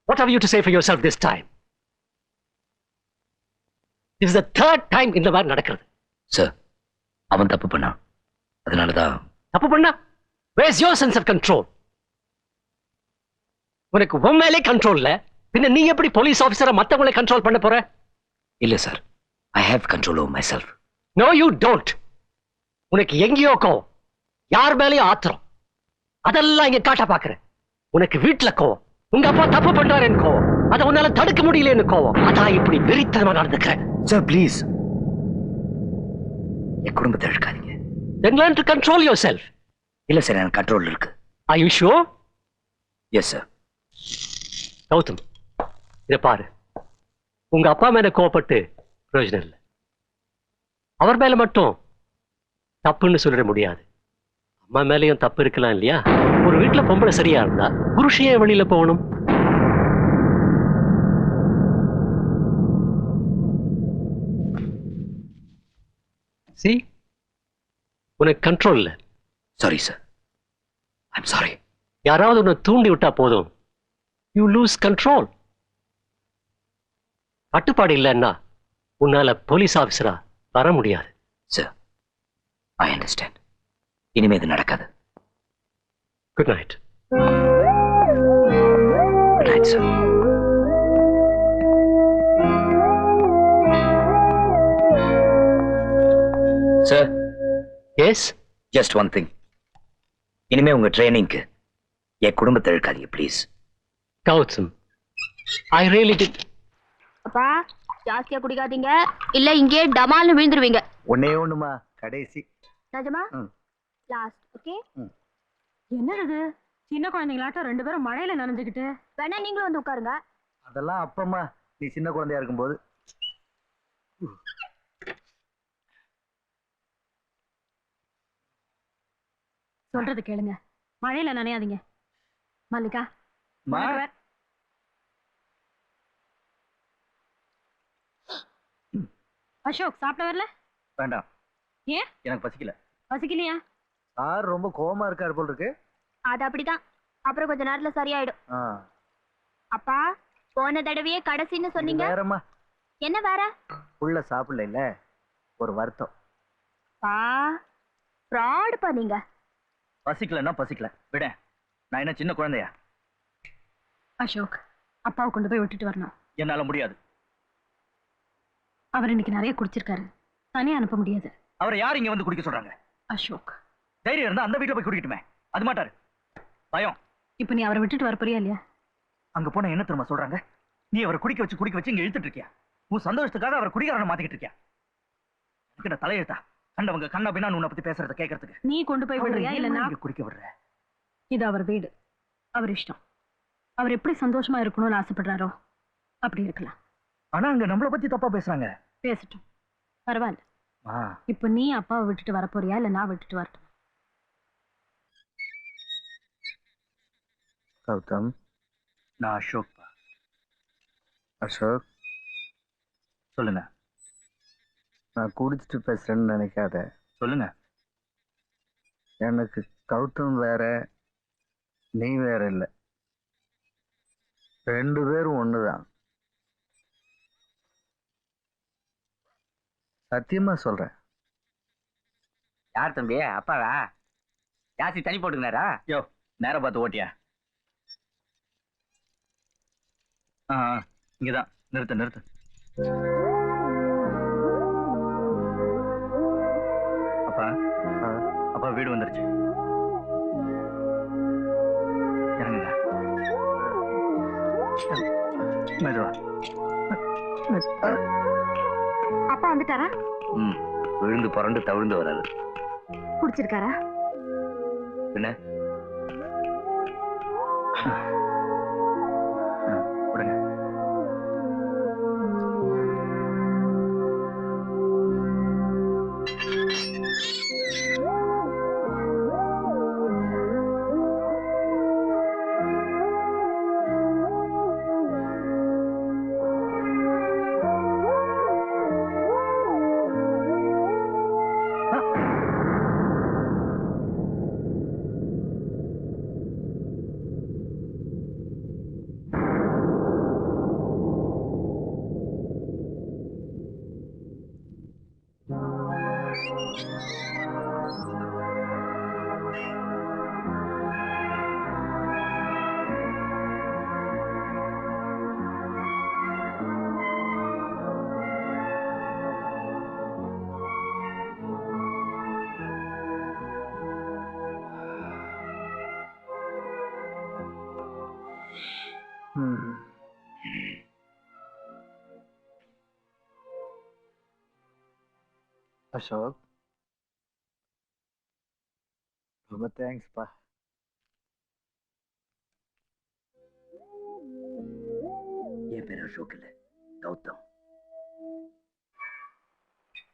What have you to say for yourself this time? This is the third time இந்த மாதிரி நடக்கிறது. Sir, அவன் தப்பு பண்ணா. அதனாலதான். தப்பு பண்ணா? Where's your sense of control? உனக்கு உன் மேலே கண்ட்ரோல் இல்ல, பின்ன நீ எப்படி போலீஸ் ஆபீசரை மத்தவங்களை கண்ட்ரோல் பண்ண போற? இல்ல sir, I have control over myself. No, you don't. உனக்கு எங்கேயோ கோவம், யார் மேலேயும் ஆத்திரம், அதெல்லாம் இங்க காட்ட பாக்குற. உனக்கு வீட்டுல கோவம், உங்க அப்பா தப்பு பண்றாருன்னு கோவம், அதை உன்னால தடுக்க முடியலன்னு கோவம், அதான் இப்படி வெறித்தனமா நடந்துக்கிறேன். சார் ப்ளீஸ், என் குடும்பத்தை இழுக்காதீங்க. Then learn to control yourself. இல்ல சார், எனக்கு கண்ட்ரோல் இருக்கு. Are you sure? Yes sir. கௌதம், இதை பாரு, உங்க அப்பா மேல கோவப்பட்டு பிரயோஜனம் இல்லை. அவர் மேல மட்டும் தப்புன்னு சொல்லிட முடியாது. அம்மா மேலேயும் தப்பு இருக்கலாம் இல்லையா? ஒரு வீட்டுல பொம்பளை சரியா இருந்தா புருஷையே வெளியில போகணும். See? உனக்கு கண்ட்ரோல் இல்ல. Sorry sir, I'm sorry. யாராவது உன்னை தூண்டி விட்டா போதும், யூ லூஸ் கண்ட்ரோல். கட்டுப்பாடு இல்லைன்னா உன்னால போலீஸ் ஆபீசரா வர முடியாது. Sir, I understand. இனிமே இது நடக்காது. Good night. Good night sir. Sir. Yes. Just one thing. இனிமே உங்க ட்ரைனிங்க்கு என் குடும்பத்தை இழுக்காதீங்க please. Gautham, I really did. அப்பா, ஜாஸ்தியா குடிக்காதீங்க, இல்ல இங்கே டமால்னு விழுந்துருவீங்க. ஒண்ணே ஒண்ணுமா, கடைசி. நிஜமா? லாஸ்ட். ஓகே. என்னது சின்ன குழந்தைங்களாட்டம் ரெண்டு பேரும் மழையில நனைஞ்சுக்கிட்டு? வேணா நீங்களும் வந்து உட்காருங்க. அதெல்லாம் அப்பம்மா, நீ சின்ன குழந்தையா இருக்கும்போது. சொல்றது கேளுங்க, மழையில நனையாதீங்க. மல்லிகா, அசோக் சாப்பிட வரல? வேண்டாம். ஏன்? எனக்கு பசிக்கல. பசிக்கலையா? சார் ரொம்ப கோவமா இருக்காரு போல் இருக்கு. அது அப்படிதான், அப்புறம் கொஞ்ச நேரத்துல சரியாயிடும். அப்பா, போன தடவையே கடைசின்னு சொன்னீங்க. வேறம்மா. என்ன வேற? உள்ள சாப்பிடல இல்ல, ஒரு வருத்தம். பா, ஃப்ராட் பண்ணீங்க. பசிக்கலன்னா பசிக்கல விட, நான் என்ன சின்ன குழந்தையா? அசோக், அப்பாவை கொண்டு போய் விட்டுட்டு வரணும். என்னால முடியாது. அவர் இன்னைக்கு நிறைய குடிச்சிருக்காரு, தனியா அனுப்ப முடியாது. அவரை யார் இங்க வந்து குடிக்க சொல்றாங்க? அசோக், தைரியம் இருந்தா அந்த வீட்டுல போய் குடிக்கட்டுமே. அது மாட்டாரு, பயம். இப்ப நீ அவரை விட்டுட்டு வர போறியா இல்லையா? அங்க போன என்ன தெரியுமா சொல்றாங்க? நீ அவரை குடிக்க வச்சு இங்க இழுத்துட்டு இருக்கியா? உன் சந்தோஷத்துக்காக அவர் குடிகாரனை மாத்திக்கிட்டு இருக்கியா? எனக்கு என்ன தலையெழுத்தா கண்டவங்க கண்ணா பின்னா உன்னை பத்தி பேசுறத கேட்கறதுக்கு? நீ கொண்டு போய் விடுறியா இல்ல நான் குடிக்க விடுற? இது அவர் வீடு, அவர் இஷ்டம். அவர் எப்படி சந்தோஷமா இருக்கணும்னு ஆசைப்படுறாரோ அப்படி இருக்கலாம். ஆனா அங்க நம்மளை பத்தி தப்பா பேசுறாங்க. பேசட்டும், பரவாயில்ல. இப்ப நீ அப்பாவை விட்டுட்டு வர போறியா இல்ல நான் விட்டுட்டு வரட்டும்? கௌதம், நான் அசோக். அசோக், சொல்லுங்க. நான் குடிச்சிட்டு பேசுறேன்னு நினைக்காத. சொல்லுங்க. எனக்கு கௌதம் வேற, நீ வேற இல்ல. ரெண்டு பேரும் ஒண்ணுதான். சத்தியமா சொல்றேன். யார் தம்பி? அப்பாவா? ஜாஸ்தி தனி போட்டுக்கினாரா? யோ, நேரம் பார்த்து ஓட்டியா? இங்கதான். நிறுத்து நிறுத்து. அப்பா, அப்பா வீடு வந்துருச்சு. இறங்குங்க. மெதுவா. அப்பா வந்துட்டாரா? விழுந்து புரண்டு தவிழ்ந்து வராது. குடிச்சிருக்காரா? என்ன? விடுங்க. அசோக், ரொம்ப தேங்க்ஸ்ப்பா. என் பேர் அசோக் இல்ல, கௌதம்.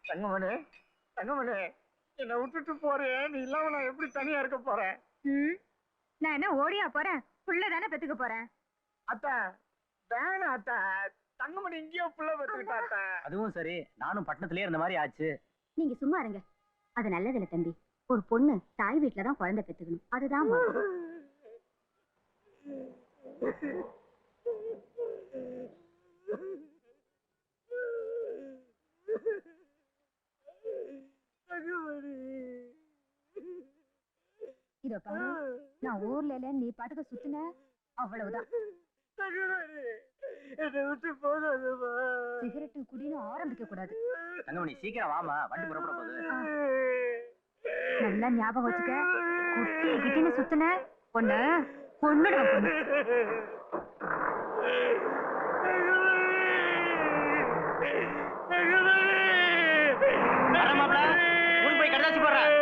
தங்கமணி, தங்கமணி, என்னை விட்டுட்டு போறேன். நீ இல்லாம நான் எப்படி தனியா இருக்க போறேன்? நான் என்ன ஓடியா போறேன்? புள்ளதானே பெத்துக்க போறேன். அத்தா, வேணாம் அத்தா. தங்கமணி இங்கேயோ புள்ள பெற்றுக்கிட்டா அத்தா. அதுவும் சரி, நானும் பட்டணத்திலே இருந்த மாதிரி ஆச்சு. நீங்க சும்மா இருங்க. அது நல்லதில்ல தம்பி. ஒரு பொண்ணு தாய் வீட்டுல தான் குழந்தை பெத்துக்கணும். அதுதான் முறை. இதோ பாரு, நான் ஊர்ல இல்ல, நீ பாட்டுக்கு சுத்தின அவ்வளவுதான். என்னை விட்டு போகாதம்மா. சிகரெட்டு குடின்னு ஆரம்பிக்க கூடாது. தங்கமணி சீக்கிரம் வாமா, வண்டி புறப்பட போகுது. நல்லா ஞாபகம் வச்சுக்க. குட்டி கிட்டின்னு சுத்தின பொண்ணு பொண்ணுடுவேன் பொண்ணு. ஊருக்கு போய் கடதாசி போடுறேன்.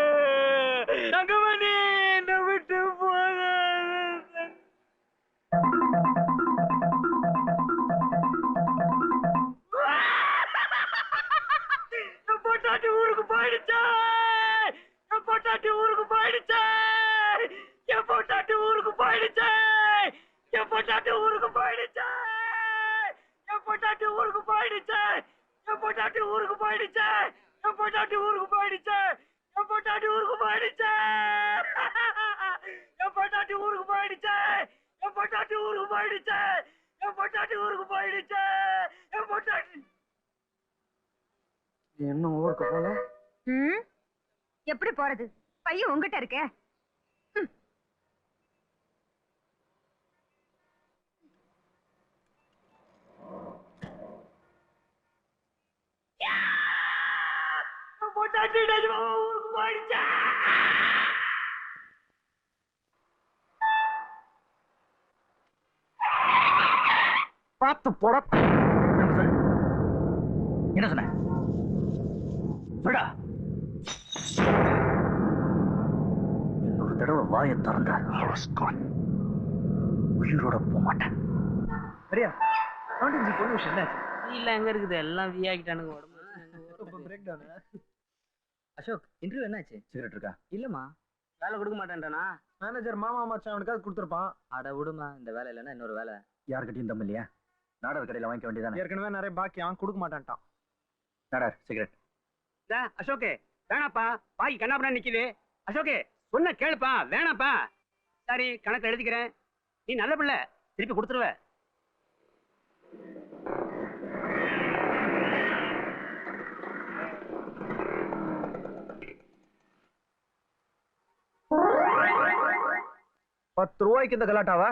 தங்கமணி, என்னை விட்டு போகாத. பொட்டாட்டி ஊருக்கு போயிடுச்சே. என் பொட்டாட்டி ஊருக்கு போயிடுச்சே. என் பொட்டாட்டி ஊருக்கு போயிடுச்சே. என் பொட்டாட்டி ஊருக்கு போயிடுச்சே. என் பொட்டாட்டி ஊருக்கு போயிடுச்சே. என் பொட்டாட்டி ஊருக்கு போயிடுச்சே. என் பொட்டாட்டி ஊருக்கு போயிடுச்சே. என் பொட்டாட்டி ஊருக்கு போயிடுச்சே. என் பொட்டாட்டி ஊருக்கு போயிடுச்சே. என் பொட்டாட்டி ஊருக்கு போயிடுச்சே. என் பொட்டாட்டி ஊருக்கு போயிடுச்சே. என் பொட்டாட்டி இன்னும் ஊருக்கு போல. எப்படி போறது? பையன் உங்ககிட்ட இருக்கே. பொட்டாட்டி நிஜமாவா ஊருக்கு போயிடுச்சே. பார்த்து போட. என்ன சொன்ன? சொல்டா. இன்னொரு தடவை வாயை திறந்த உயிரோட போக மாட்டேன். சரியா? கவுண்டிங் பொண்ணு விஷயம் என்ன? இல்ல எங்க இருக்குது, எல்லாம் வீஆக்கிட்டானுங்க உடம்பு. Break down. அசோக், இன்டர்வியூ என்னாச்சு? சிகரெட் இருக்கா? இல்லம்மா, வேலை கொடுக்க மாட்டேன்றானா? மேனேஜர் மாமா மச்சான் அவனுக்காவது கொடுத்துருப்பான். அட விடுமா, இந்த வேலை இல்லைன்னா இன்னொரு வேலை. யாருக்கிட்டையும் தம் இல்லையா? நாடர் கடையில் வாங்கிக்க வேண்டியதானே? ஏற்கனவே நிறைய பாக்கி அவன் கொடுக்க மாட்டான்ட்டான். நாடர் சிகரெட். அசோக்கு வேணாப்பா, பாக்கி கண்ணாப்பா நிக்குது. அசோக்கு சொன்ன கேளுப்பா, வேணாப்பா. சரி, கணக்கு எழுதிக்கிறேன். நீ நல்ல பிள்ளை, திருப்பி கொடுத்துருவ. $10 இந்த கலாட்டாவா?